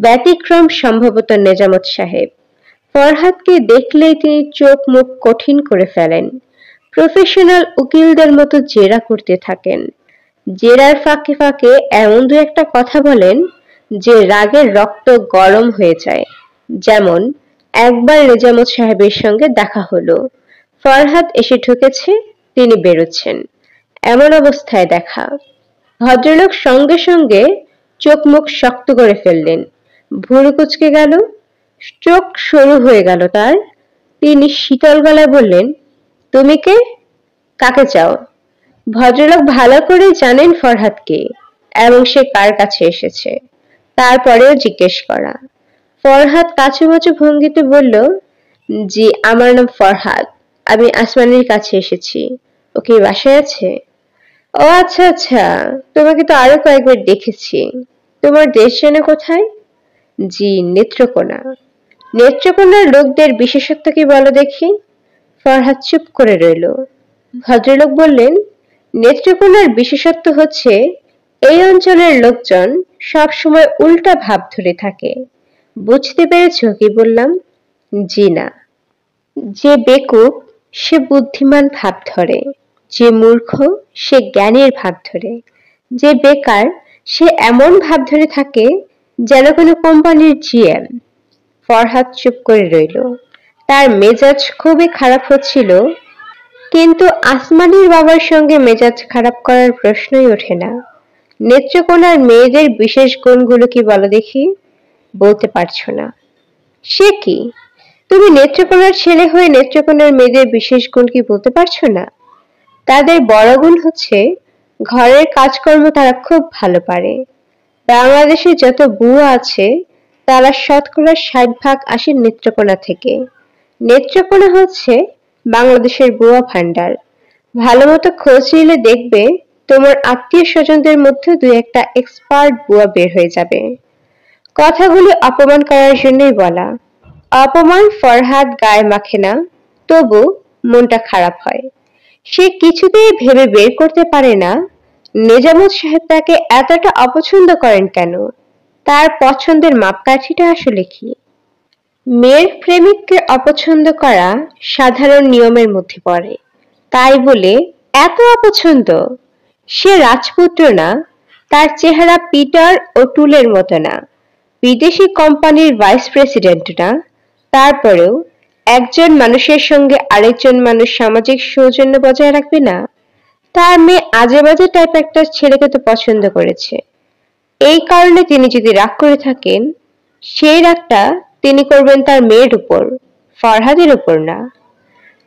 ব্যতিক্রম সম্ভবত নেজামত সাহেব। ফরহাদকে দেখলেই তিনি চোখ মুখ কঠিন করে ফেলেন। প্রফেশনাল উকিলদের মতো জেরা করতে থাকেন। জেরার ফাঁকে ফাঁকে এমন দু একটা কথা বলেন যে রাগের রক্ত গরম হয়ে যায়। যেমন একবার নেজামত সাহেবের সঙ্গে দেখা হলো। ফরহাদ এসে ঢুকেছে, তিনি বেরোচ্ছেন, এমন অবস্থায় দেখা। ভদ্রলোক সঙ্গে সঙ্গে চোখ মুখ শক্ত করে ফেললেন, ভুরু কুঁচকে গেল, চোখ সরু হয়ে গেল তার। তিনি শীতল গলায় বললেন, তুমি কে? কাকে চাও? ভদ্রলোক ভালো করে জানেন ফরহাদকে এবং সে কার কাছে এসেছে, তারপরেও জিজ্ঞেস করা। ফরহাদ কাছুমাছু ভঙ্গিতে বলল, জি আমার নাম ফরহাদ, আমি আসমানির কাছে এসেছি। ও কি বাসায় আছে? ও আচ্ছা আচ্ছা, তোমাকে তো আরো কয়েকবার দেখেছি। তোমার দেশ জেনে কোথায়? জি নেত্রকোনা। নেত্রকোনার লোকদের বিশেষত্ব কি বলো দেখি। ফরহাদ চুপ করে রইল। ভদ্রলোক বললেন, নেত্রকোনার বিশেষত্ব হচ্ছে এই অঞ্চলের লোকজন সব সময় উল্টা ভাব ধরে থাকে। বুঝতে পেরেছ কি বললাম? জি না। যে বেকুব সে বুদ্ধিমান ভাব ধরে, যে মূর্খ সে জ্ঞানের ভাব ধরে, যে বেকার সে এমন ভাব ধরে থাকে যেন কোনো কোম্পানির জিএম। ফরহাদ চুপ করে রইল। তার মেজাজ খুবই খারাপ হচ্ছিল, কিন্তু আসমানির বাবার সঙ্গে মেজাজ খারাপ করার প্রশ্নই ওঠে না। নেত্রকোনার মেয়েদের বিশেষ গুণগুলো কি বলো দেখি। বলতে পারছো না। সে কি, তুমি নেত্রকোনার ছেলে হয়ে নেত্রকোনার মেয়েদের বিশেষ গুণ কি বলতে পারছো না? তাদের বড় গুণ হচ্ছে ঘরের কাজকর্ম তারা খুব ভালো পারে। বাংলাদেশে যত বুয়া আছে তারা শতকরা 60% আসে নেত্রকোনা থেকে। নেত্রকোনা হচ্ছে বাংলাদেশের বুয়া ভান্ডার। ভালো মতো খোঁজ নিলে দেখবে তোমার আত্মীয় স্বজনদের মধ্যে দুই একটা এক্সপার্ট বুয়া বের হয়ে যাবে। কথাগুলি অপমান করার জন্যই বলা। অপমান ফরহাদ গায়ে মাখে না, তবু মনটা খারাপ হয়। সে কিছুতেই ভেবে বের করতে পারে না নেজামত সাহেব তাকে এতটা অপছন্দ করেন কেন। তার পছন্দের মাপকাঠিটা আসলে কি? মেয়ের প্রেমিককে অপছন্দ করা সাধারণ নিয়মের মধ্যে পড়ে, তাই বলে এত অপছন্দ? সে রাজপুত্র না, তার চেহারা পিটার ও টুলের মতো না, বিদেশি কোম্পানির ভাইস প্রেসিডেন্ট না, তারপরেও একজন মানুষের সঙ্গে আরেকজন মানুষ সামাজিক সৌজন্য বজায় রাখবে না? তার মেয়ে আজে বাজে টাইপ একটা ছেলেকে তো পছন্দ করেছে। এই কারণে তিনি যদি রাগ করে থাকেন, সেই রাগটা তিনি করবেন তার মেয়ের উপর, ফরহাদের উপর না।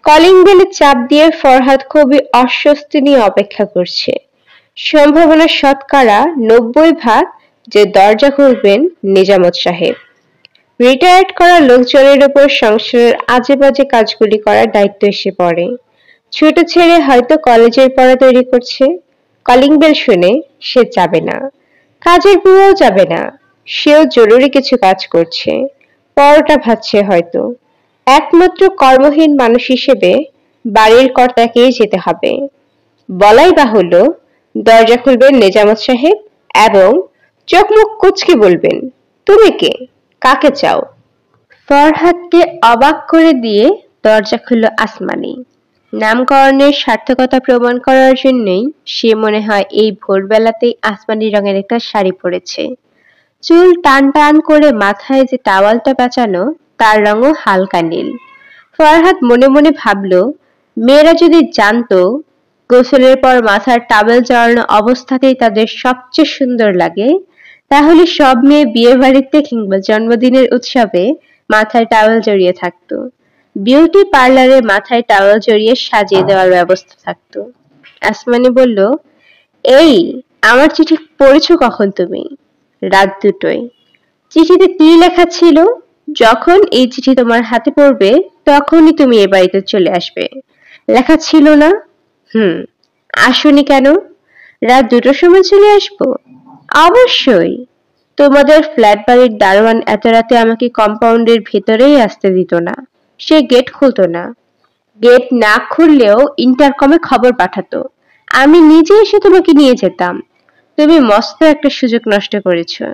কলিং বেলে চাপ দিয়ে ফরহাদ খুবই অস্বস্তি নিয়ে অপেক্ষা করছে। সম্ভাবনা শতকরা 90% যে দরজা খুলবেন নিজামত সাহেব। রিটায়ার্ড করা লোকজনের উপর সংসারের আজে বাজে কাজগুলি করার দায়িত্ব এসে পড়ে। ছোট ছেলে হয়তো কলেজের পড়া তৈরি করছে, কলিং বেল শুনে সে যাবে না। কাজের বুয়াও যাবে না, সেও জরুরি কিছু কাজ করছে, পরোটা ভাজছে হয়তো। একমাত্র কর্মহীন মানুষ হিসেবে বাড়ির কর্তাকেই যেতে হবে। বলাই বাহুল্য, দরজা খুলবেন নেজামত সাহেব এবং চোখ মুখ কুঁচকে বলবেন, তুমি কে, কাকে চাও? ফরহাদকে অবাক করে দিয়ে দরজা খুলল আসমানি। নামকরণের সার্থকতা প্রমাণ করার জন্যই সে মনে হয় এই ভোরবেলাতেই আসমানি রঙের একটা শাড়ি পরেছে। চুল টান টান করে মাথায় যে টাওয়ালটা পেঁচানো তার রঙও হালকা নীল। ফরহাদ মনে মনে ভাবল, মেয়েরা যদি জানতো গোসলের পর মাথার টাওয়েল জড়ানো অবস্থাতেই তাদের সবচেয়ে সুন্দর লাগে, তাহলে সব মেয়ে বিয়ে বাড়িতে কিংবা জন্মদিনের উৎসবে মাথায় টাওয়েল জড়িয়ে থাকতো। বিউটি পার্লারে মাথায় টাওয়েল জড়িয়ে সাজিয়ে দেওয়ার ব্যবস্থা থাকতো। আসমানি বলল, এই আমার চিঠি পড়েছো কখন তুমি? রাত 2টোয়। চিঠিতে কি লেখা ছিল? যখন এই চিঠি তোমার হাতে পড়বে তখনই তুমি এ বাড়িতে চলে আসবে। লেখা ছিল না? আসোনি কেন? রাত 2টোর সময় চলে আসবো? অবশ্যই। তোমাদের ফ্ল্যাট বাড়ির দারোয়ান এত রাতে আমাকে কম্পাউন্ডের ভেতরেই আসতে দিত না। সে গেট খুলতো না। গেট না খুললেও ইন্টারকমে খবর পাঠাতো। আমি নিজে এসে তোমাকে নিয়ে যেতাম। তুমি মস্ত একটা সুযোগ নষ্ট করেছো।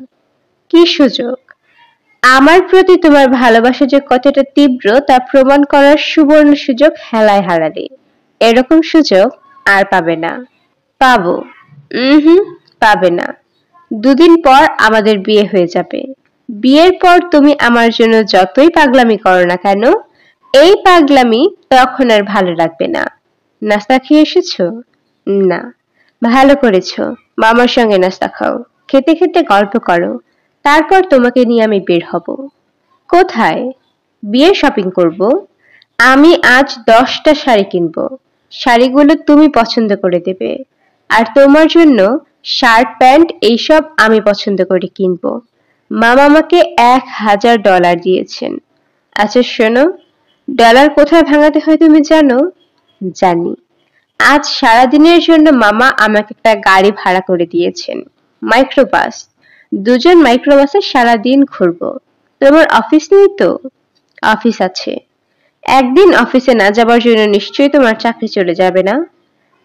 কি সুযোগ? আমার প্রতি তোমার ভালোবাসা যে কতটা তীব্র তা প্রমাণ করার সুবর্ণ সুযোগ হেলায় হারালে। এরকম সুযোগ আর পাবে না। পাবো। হুম, পাবে না। দুদিন পর আমাদের বিয়ে হয়ে যাবে। বিয়ের পর তুমি আমার জন্য যতই পাগলামি করো না কেন, এই পাগলামি তখন আর ভালো লাগবে না। নাস্তা খেয়ে এসেছো? না। ভালো করেছো। মামার সঙ্গে নাস্তা খাও। খেতে খেতে গল্প করো। তারপর তোমাকে নিয়ে আমি বের হব। কোথায়? বিয়ের শপিং করব। আমি আজ 10টা শাড়ি কিনবো। শাড়িগুলো তুমি পছন্দ করে দেবে। আর তোমার জন্য শার্ট প্যান্ট এইসব আমি পছন্দ করে কিনবো। মামা আমাকে $1000 দিয়েছেন। আচ্ছা শোনো, ডলার কোথায় ভাঙাতে হয় তুমি জানো? জানি। আজ সারাদিনের জন্য মামা আমাকে একটা গাড়ি ভাড়া করে দিয়েছেন, মাইক্রোবাস। দুজন মাইক্রোবাসে সারাদিন ঘুরবো। তোমার অফিস নেই তো? অফিস আছে। একদিন অফিসে না যাবার জন্য নিশ্চয়ই তোমার চাকরি চলে যাবে না?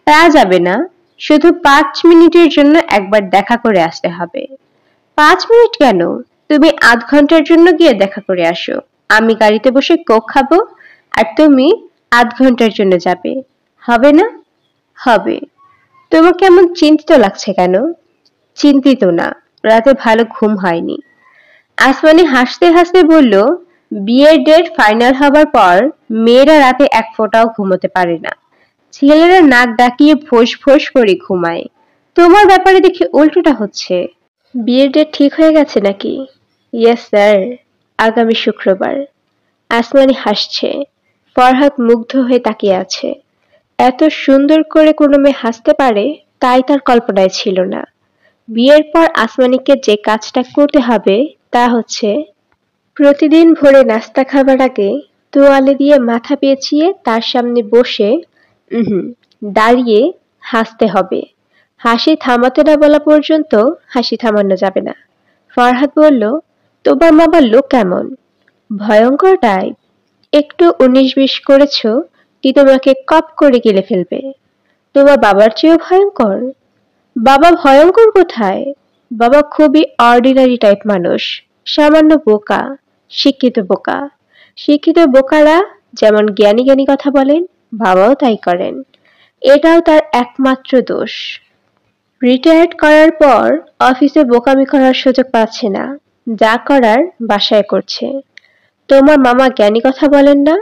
তা যাবে না, শুধু 5 মিনিটের জন্য একবার দেখা করে আসতে হবে। 5 মিনিট কেন? তুমি আধ ঘন্টার জন্য গিয়ে দেখা করে আসো। আমি গাড়িতে বসে কোক খাবো, আর তুমি আধ ঘন্টার জন্য যাবে। হবে না? হবে। তোমাকে এমন চিন্তিত লাগছে কেন? চিন্তিত না, রাতে ভালো ঘুম হয়নি। আসমানি হাসতে হাসতে বলল, বিয়ের ডেট ফাইনাল হবার পর মেয়েরা রাতে এক ফোঁটাও ঘুমোতে পারে না। ছেলেরা নাক ডাকিয়ে ফোঁস ফোঁস করে ঘুমায়। তোমার ব্যাপারে দেখি উল্টোটা হচ্ছে। বিয়ের ডেট ঠিক হয়ে গেছে নাকি? ইয়েস স্যার, আগামী শুক্রবার। আসমানি হাসছে। ফরহাদ মুগ্ধ হয়ে তাকিয়ে আছে। এত সুন্দর করে কোনো মেয়ে হাসতে পারে তাই তার কল্পনায় ছিল না। বিয়ের পর আসমানিকে যে কাজটা করতে হবে তা হচ্ছে, প্রতিদিন ভোরে নাস্তা খাবার আগে তোয়ালে দিয়ে মাথা পেঁচিয়ে তার সামনে বসে দাঁড়িয়ে হাসতে হবে। হাসি থামাতে না বলা পর্যন্ত হাসি থামানো যাবে না। ফরহাদ বলল, তোমার মামা লোক কেমন? ভয়ঙ্কর টাইপ। একটু 19-20 করেছো কি তোমাকে কপ করে গিলে ফেলবে। তোমার বাবার চেয়েও ভয়ঙ্কর? বাবা ভয়ঙ্কর কোথায়? বাবা খুবই অর্ডিনারি টাইপ মানুষ। সামান্য বোকা। শিক্ষিত বোকা। শিক্ষিত বোকারা যেমন জ্ঞানী জ্ঞানী কথা বলেন, বাবাও তাই করেন। এটাও তার একমাত্র দোষ। রিটায়ার্ড করার পর অফিসে বোকামি করার সুযোগ পাচ্ছে না। যা করার বাসায় করছে। তোমার মামা জ্ঞানী কথা বলেন না?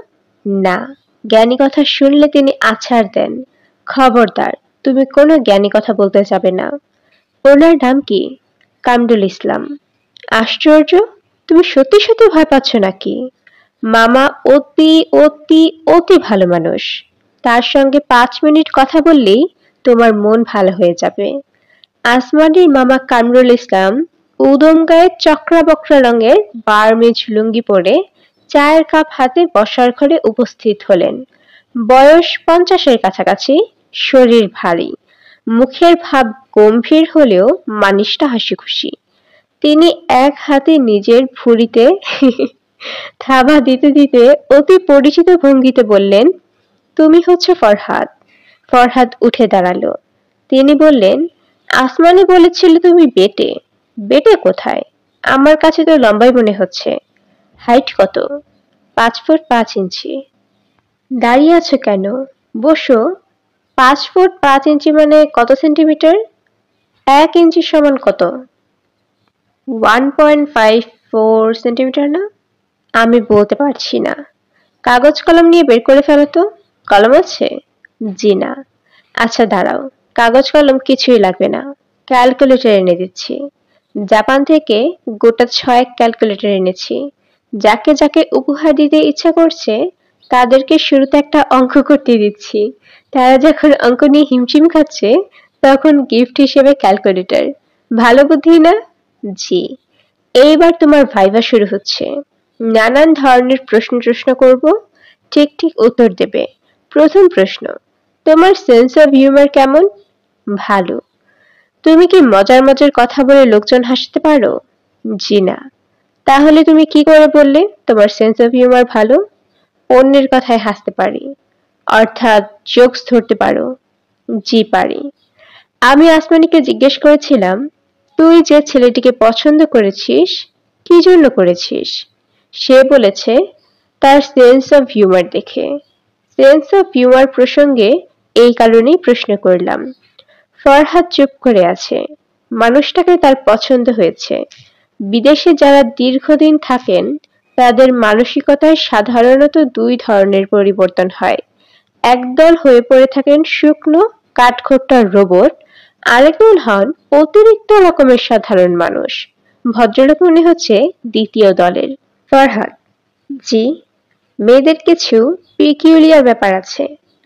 না। জ্ঞানী কথা শুনলে তিনি আছাড় দেন। খবরদার, তুমি কোনো জ্ঞানী কথা বলতে যাবে না। ওনার নাম কি? কামরুল ইসলাম। আশ্চর্য, তুমি সত্যি সত্যি ভয় পাচ্ছ নাকি? মামা অতি অতি অতি ভালো মানুষ। তার সঙ্গে 5 মিনিট কথা বললেই তোমার মন ভালো হয়ে যাবে। আসমানির মামা কামরুল ইসলাম উদম গায়ে চক্রা বক্রা রঙের বার্মিজ লুঙ্গি পরে চায়ের কাপ হাতে বসার ঘরে উপস্থিত হলেন। বয়স 50-এর কাছাকাছি, শরীর ভারী, মুখের ভাব গম্ভীর হলেও মানিসটা হাসি খুশি। তিনি এক হাতে নিজের ভুঁড়িতে থাবা দিতে দিতে অতি পরিচিত ভঙ্গিতে বললেন, তুমি হচ্ছে ফরহাদ। ফরহাদ উঠে দাঁড়ালো। তিনি বললেন, আসমানি বলেছিল তুমি বেটে। বেটে কোথায়? আমার কাছে তো লম্বাই মনে হচ্ছে। হাইট কত? 5 ফুট 5 ইঞ্চি। দাঁড়িয়ে আছো কেন? বসো। 5 ফুট 5 ইঞ্চি মানে কত সেন্টিমিটার? 1 ইঞ্চি সমান কত? 1.54 সেন্টিমিটার না? আমি বলতে পারছি না। কাগজ কলম নিয়ে বের করে ফেলো তো। কলম আছে? জি না। আচ্ছা দাঁড়াও, কাগজ কলম কিছুই লাগবে না। ক্যালকুলেটর এনে দিচ্ছি। জাপান থেকে গোটা 6 ক্যালকুলেটর এনেছি। যাকে যাকে উপহার দিতে ইচ্ছা করছে তাদেরকে শুরুতে একটা অঙ্ক করতে দিচ্ছি। তারা যখন অঙ্ক নিয়ে হিমশিম খাচ্ছে তখন গিফট হিসেবে ক্যালকুলেটর। ভালো বুদ্ধি না? জি। এইবার তোমার ভাইভা শুরু হচ্ছে। নানান ধরনের প্রশ্ন করব, ঠিক ঠিক উত্তর দেবে। প্রথম প্রশ্ন, তোমার সেন্স অফ হিউমার কেমন? ভালো। তুমি কি মজার মজার কথা বলে লোকজন হাসতে পারো? জি না। তাহলে তুমি কি করে বললে তোমার সেন্স অফ হিউমার ভালো? অন্যের কথায় হাসতে পারি, অর্থাৎ জোকস ধরতে পারো। জি পারি। আমি আসমানিকে জিজ্ঞেস করেছিলাম, তুই যে ছেলেটিকে পছন্দ করেছিস কি জন্য করেছিস? সে বলেছে তার সেন্স অফ হিউমার দেখে। সেন্স অফ হিউমার প্রসঙ্গে এই কারণেই প্রশ্ন করলাম। ফরহাদ চুপ করে আছে। মানুষটাকে তার পছন্দ হয়েছে। বিদেশে যারা দীর্ঘদিন থাকেন তাদের মানসিকতায় সাধারণত দুই ধরনের পরিবর্তন হয়। একদল হয়ে পড়ে থাকেন শুকনো কাঠখোট্টা রোবট, আরেকদল হন অতিরিক্ত রকমের সাধারণ মানুষ। ভদ্রলোক মনে হচ্ছে দ্বিতীয় দলের। ফরহাদ: জি। মেয়েদের কিছু পিকিউলিয়ার ব্যাপার আছে।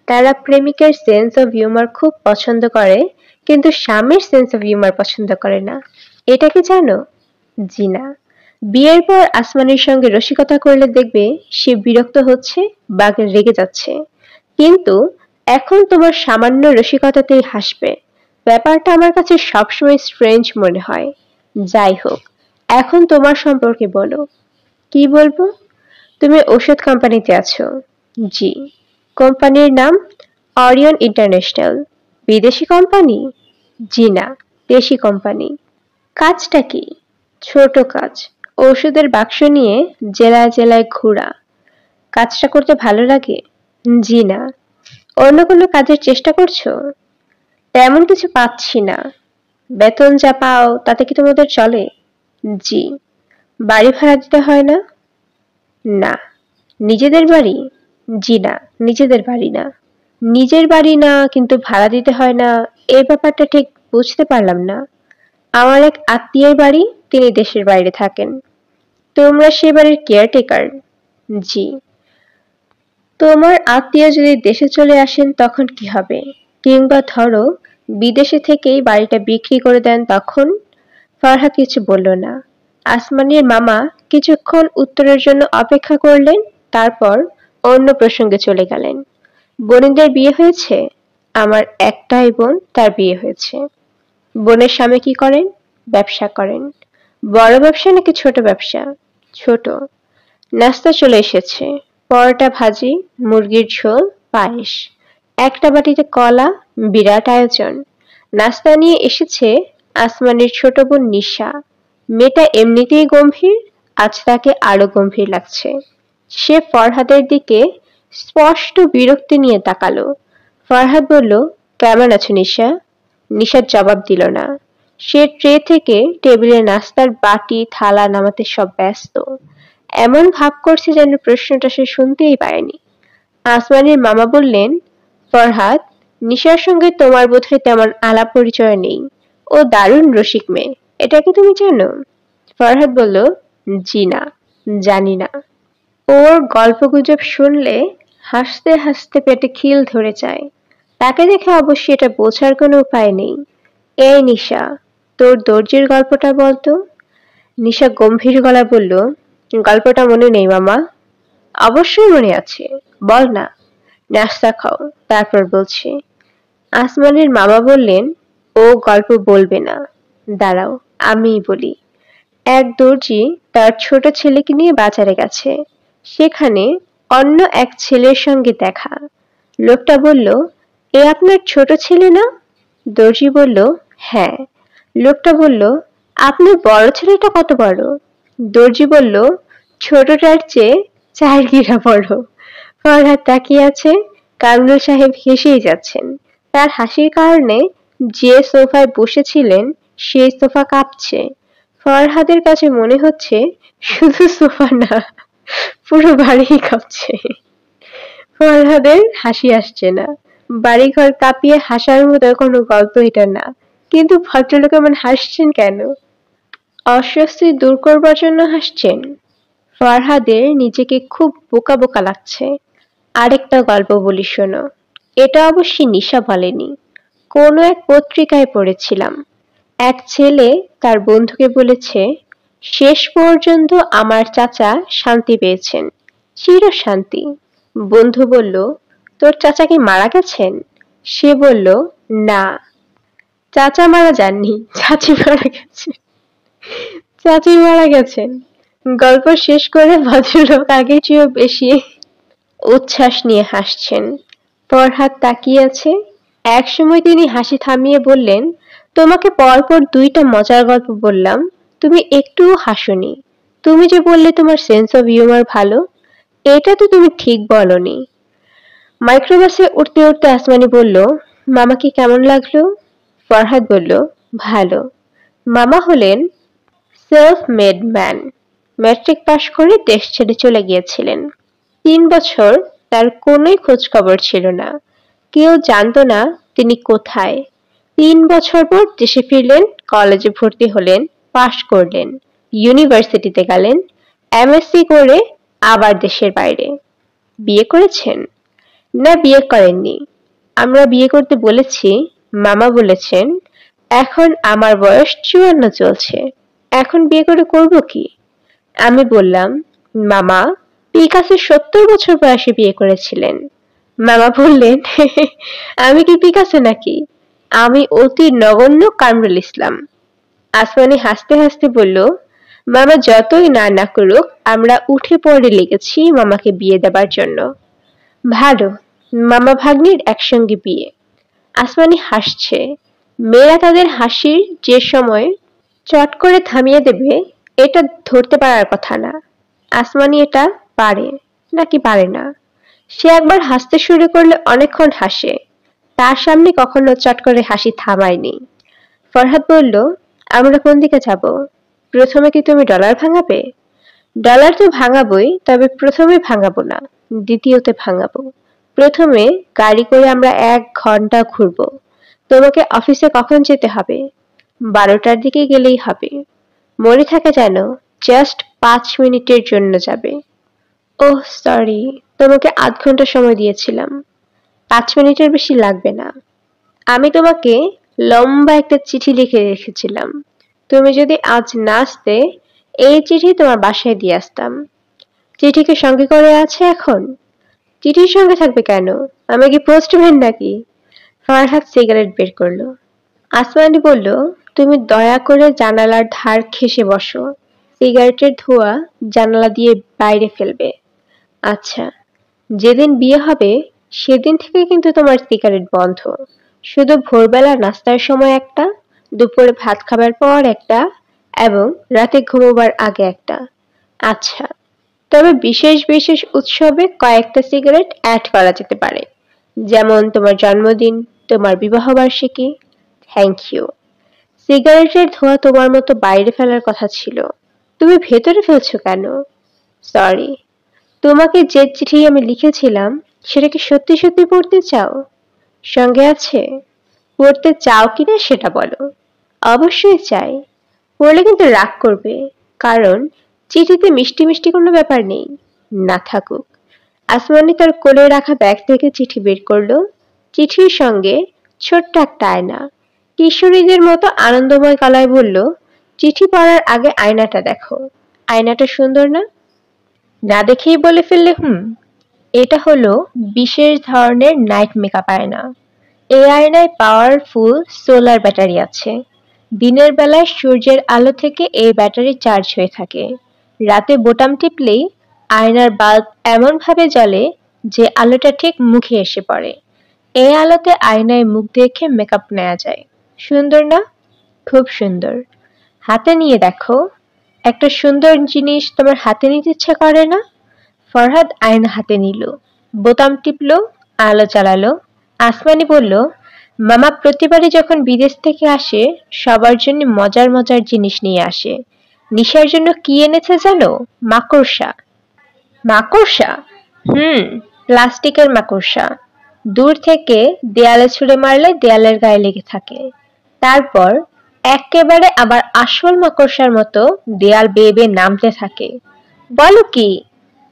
তারা প্রেমিকের সেন্স অফ হিউমার খুব পছন্দ করে, কিন্তু স্বামীর সেন্স অফ হিউমার পছন্দ করে না। এটা কি জানো? জি না। বিয়ের পর আসমানের সঙ্গে রসিকতা করলে দেখবে সে বিরক্ত হচ্ছে বা রেগে যাচ্ছে, কিন্তু এখন তোমার সামান্য রসিকতাতেই হাসবে। ব্যাপারটা আমার কাছে সবসময় স্ট্রেঞ্জ মনে হয়। যাই হোক, এখন তোমার সম্পর্কে বলো। কি বলবো? তুমি ওষুধ কোম্পানিতে আছো। জি। কোম্পানির নাম অরিয়ন ইন্টারন্যাশনাল। বিদেশি কোম্পানি? জি না, দেশি কোম্পানি। কাজটা কি? ছোট কাজ। ওষুধের বাক্স নিয়ে জেলায় জেলায় ঘোরা। কাজটা করতে ভালো লাগে? জি না। অন্য কোনো কাজের চেষ্টা করছো? তেমন কিছু পাচ্ছি না। বেতন যা পাও তাতে কি তোমাদের চলে? জি। বাড়ি ভাড়া দিতে হয় না? না। নিজেদের বাড়ি? জি না, নিজেদের বাড়ি না। নিজের বাড়ি না, কিন্তু ভাড়া দিতে হয় না, এই ব্যাপারটা ঠিক বুঝতে পারলাম না। আমার এক আত্মীয়ের বাড়ি, তিনি দেশের বাইরে থাকেন। তোমরা সে বাড়ির কেয়ারটেকার? জি। তোমার আত্মীয় যদি দেশে চলে আসেন তখন কি হবে? কিংবা ধরো বিদেশে থেকেই বাড়িটা বিক্রি করে দেন তখন? ফরহাদ কিছু বলল না। আসমানীর মামা কিছুক্ষণ উত্তরের জন্য অপেক্ষা করলেন, তারপর অন্য প্রসঙ্গে চলে গেলেন। বোনেদের বিয়ে হয়েছে? আমার একটাই বোন, তার বিয়ে হয়েছে। বোনের স্বামী কি করেন? ব্যবসা করেন। বড় ব্যবসা নাকি ছোট ব্যবসা? ছোট। নাস্তা চলে এসেছে। পরোটা ভাজি, মুরগির ঝোল, পায়েস। একটা বাটিতে কলা, বিরাট আয়োজন। নাস্তা নিয়ে এসেছে আসমানের ছোট বোন নিশা। মেয়েটা এমনিতেই গম্ভীর, আজ তাকে আরো গম্ভীর লাগছে। সে ফরহাদের দিকে স্পষ্ট বিরক্তি নিয়ে তাকালো। ফরহাদ বলল, কেমন আছো নিশা? নিশার জবাব দিল না। সে ট্রে থেকে টেবিলে নাস্তার বাটি থালা নামাতে সব ব্যস্ত। এমন ভাব করছে যেন প্রশ্নটা সে শুনতেই পায়নি। আসমানের মামা বললেন, ফরহাদ, নিশার সঙ্গে তোমার বোধহয় তেমন আলাপ পরিচয় নেই। ও দারুণ রসিক মেয়ে, এটা কি তুমি জানো? ফরহাদ বলল, জি না, জানি না। ওর গল্পগুজব শুনলে হাসতে হাসতে পেটে খিল ধরে যায়। তাকে দেখে অবশ্যই এটা বোঝার কোনো উপায় নেই। এই নিশা, তোর দর্জির গল্পটা বলতো। নিশা গম্ভীর গলায় বলল, গল্পটা মনে নেই মামা। অবশ্যই মনে আছে, বল না। নাস্তা খাও, তারপর বলছি। আসমানের মামা বললেন, ও গল্প বলবে না। দাঁড়াও, আমিই বলি। এক দর্জি তার ছোট ছেলেকে নিয়ে বাজারে গেছে। সেখানে অন্য এক ছেলের সঙ্গে দেখা। লোকটা বলল, এ আপনার ছোট ছেলে না? দর্জি বলল, হ্যাঁ। লোকটা বলল, আপনার বড় ছেলেটা কত বড়? দর্জি বলল, ছোটটার চেয়ে 4 গিরা বড়। ফরহাদ তাকিয়ে আছে। কামরুল সাহেব হেসেই যাচ্ছেন। তার হাসির কারণে যে সোফায় বসেছিলেন সেই সোফা কাঁপছে। ফরহাদের কাছে মনে হচ্ছে শুধু সোফা না, পুরো বাড়ি কাঁপছে। ফরহাদের হাসি আসছে না। বাড়িঘর কাঁপিয়ে হাসার মতো কোনো গল্প এটা না। কিন্তু ভদ্রলোক এমন হাসছেন কেন? অস্বস্তি দূর করবার জন্য হাসছেন? ফরহাদের নিজেকে খুব বোকা বোকা লাগছে। আরেকটা গল্প বলি শোনো। এটা অবশ্যই নিশা বলেনি, কোনো এক পত্রিকায় পড়েছিলাম। এক ছেলে তার বন্ধুকে বলেছে, শেষ পর্যন্ত আমার চাচা শান্তি পেয়েছেন, চির শান্তি। বন্ধু বলল, তোর চাচা কি মারা গেছেন? সে বলল, না, চাচা মারা যাননি, চাচি মারা গেছেন। চাচি মারা গেছেন। গল্প শেষ করে ভদ্রলোক আগের চেয়েও বেশি উচ্ছ্বাস নিয়ে হাসছেন। ফরহাদ তাকিয়ে আছে। একসময় তিনি হাসি থামিয়ে বললেন, তোমাকে পরপর 2টা মজার গল্প বললাম, তুমি একটুও হাসোনি। তুমি যে বললে তোমার সেন্স অফ হিউমার ভালো, এটা তো তুমি ঠিক বলনি। মাইক্রোবাসে উঠতে উঠতে আসমানি বলল, মামাকে কেমন লাগলো? ফরহাদ বলল, ভালো। মামা হলেন সেলফ মেড ম্যান। ম্যাট্রিক পাশ করে দেশ ছেড়ে চলে গিয়েছিলেন। 3 বছর তার কোনোই খোঁজ খবর ছিল না, কেউ জানতো না তিনি কোথায়। 3 বছর পর দেশে ফিরলেন, কলেজে ভর্তি হলেন, পাশ করলেন, ইউনিভার্সিটিতে গেলেন, এমএসসি করে আবার দেশের বাইরে। বিয়ে করেছেন? না, বিয়ে করেননি। আমরা বিয়ে করতে বলেছি, মামা বলেছেন এখন আমার বয়স 54 চলছে, এখন বিয়ে করে করব কি? আমি বললাম, মামা পিকাসো 70 বছর বয়সে বিয়ে করেছিলেন। মামা বললেন, আমি কি পিকাসো নাকি? আমি অতি নগণ্য কামরুল ইসলাম। আসমানি হাসতে হাসতে বলল, মামা যতই না না করুক, আমরা উঠে পড়ে লেগেছি মামাকে বিয়ে দেবার জন্য। ভালো, মামা ভাগ্নির একসঙ্গে বিয়ে। আসমানি হাসছে। মেয়েরা তাদের হাসির যে সময় চট করে থামিয়ে দেবে, এটা ধরতে পারার কথা না। আসমানি এটা পারে নাকি পারে না। সে একবার হাসতে শুরু করলে অনেকক্ষণ হাসে। তার সামনে কখনো চট করে হাসি থামায়নি। ফরহাদ বলল, আমরা কোন দিকে যাব? প্রথমে কি তুমি ডলার ভাঙাবে? ডলার তো ভাঙাবোই, তবে প্রথমে ভাঙাবো না, দ্বিতীয়তে ভাঙাবো। প্রথমে গাড়ি করে আমরা 1 ঘন্টা ঘুরবো। তোমাকে অফিসে কখন যেতে হবে? 12টার দিকে গেলেই হবে। মনে থাকে যেন জাস্ট 5 মিনিটের জন্য যাবে। ওহ সরি, তোমাকে আধ ঘন্টা সময় দিয়েছিলাম। 5 মিনিটের বেশি লাগবে না। আমি তোমাকে লম্বা একটা চিঠি লিখে রেখেছিলাম। তুমি যদি আজ না আসতে, এই চিঠি তোমার বাসায় দিয়ে আসতাম। চিঠিকে সঙ্গে করে আছে এখন? চিঠির সঙ্গে থাকবে কেন? আমি কি পোস্টম্যান নাকি? ফরহাদ সিগারেট বের করলো। আসমানি বলল, তুমি দয়া করে জানালার ধার ঘেঁষে বসো। সিগারেটের ধোঁয়া জানালা দিয়ে বাইরে ফেলবে। আচ্ছা, যেদিন বিয়ে হবে সেদিন থেকে কিন্তু তোমার সিগারেট বন্ধ। শুধু ভোরবেলা নাস্তার সময় একটা, দুপুরে ভাত খাবার পর একটা, এবং রাতে ঘুমোবার আগে একটা। আচ্ছা, তবে বিশেষ বিশেষ উৎসবে কয়েকটা সিগারেট অ্যাড করা যেতে পারে, যেমন তোমার জন্মদিন, তোমার বিবাহবার্ষিকী। Thank you. সিগারেটের ধোঁয়া তোমার মতো বাইরে ফেলার কথা ছিল, তুমি ভেতরে ফেলছো কেন? সরি। তোমাকে যে চিঠি আমি লিখেছিলাম সেটা কি সত্যি সত্যি পড়তে চাও? সঙ্গে আছে? পড়তে চাও কিনা সেটা বলো। অবশ্যই চাই। পড়লে কিন্তু রাগ করবে, কারণ চিঠিতে মিষ্টি মিষ্টি কোনো ব্যাপার নেই। না থাকুক। আসমানি তার কোলে রাখা ব্যাগ থেকে চিঠি বের করলো। চিঠির সঙ্গে ছোট্ট একটা আয়না। কিশোরীদের মতো আনন্দময় গলায় বলল, চিঠি পড়ার আগে আয়নাটা দেখো। আয়নাটা সুন্দর না? না দেখেই বলে ফেললে হুম। এটা হলো বিশেষ ধরনের নাইট মেকআপ আয়না। এই আয়নায় পাওয়ারফুল সোলার ব্যাটারি আছে। দিনের বেলায় সূর্যের আলো থেকে এই ব্যাটারি চার্জ হয়ে থাকে। রাতে বোতাম টিপলেই আয়নার বাল্ব এমনভাবে জ্বলে যে আলোটা ঠিক মুখে এসে পড়ে। এই আলোতে আয়নায় মুখ দেখে মেকআপ নেওয়া যায়। সুন্দর না? খুব সুন্দর। হাতে নিয়ে দেখো। একটা সুন্দর জিনিস তোমার হাতে নিতে ইচ্ছা করে না? ফরহাদ আয়না হাতে নিল, বোতাম টিপলো, আলো জ্বালালো। আসমানি বলল, মামা প্রতিবারই যখন বিদেশ থেকে আসে সবার জন্য মজার মজার জিনিস নিয়ে আসে। নিশার জন্য কি এনেছে জানো? মাকড়সা। মাকড়সা? প্লাস্টিকের মাকড়সা। দূর থেকে দেয়ালে ছুঁড়ে মারলে দেয়ালের গায়ে লেগে থাকে। তারপর একেবারে আবার আসল মাকড়সার মতো দেয়াল বেয়ে বেয়ে নামতে থাকে। বলো কি?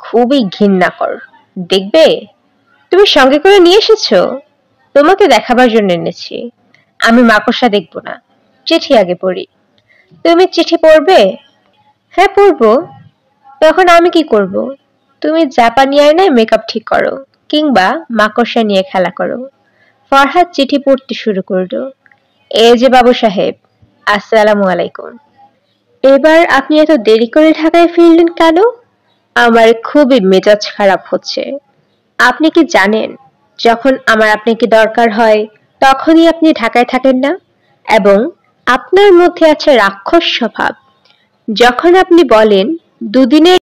খুবই ঘৃণাকর। দেখবে? তুমি সঙ্গে করে নিয়ে এসেছো? তোমাকে দেখাবার জন্য এনেছি। আমি মাকড়সা দেখব না, চিঠি আগে পড়ি। তুমি চিঠি পড়বে? হ্যাঁ পড়বো। তখন আমি কি করব? তুমি জাপানি আয়নায় মেকআপ ঠিক করো, কিংবা মাকড়সা নিয়ে খেলা করো। ফরহাদ চিঠি পড়তে শুরু করলো। এই যে বাবু সাহেব, আসসালামু আলাইকুম। এবার আপনি এত দেরি করে ঢাকায় ফিরলেন কেন? আমার খুবই মেজাজ খারাপ হচ্ছে। আপনি কি জানেন, যখন আমার আপনাকে দরকার হয় তখনই আপনি ঢাকায় থাকেন না, এবং আপনার মধ্যে আছে রাক্ষস স্বভাব। যখন আপনি বলেন দুদিনের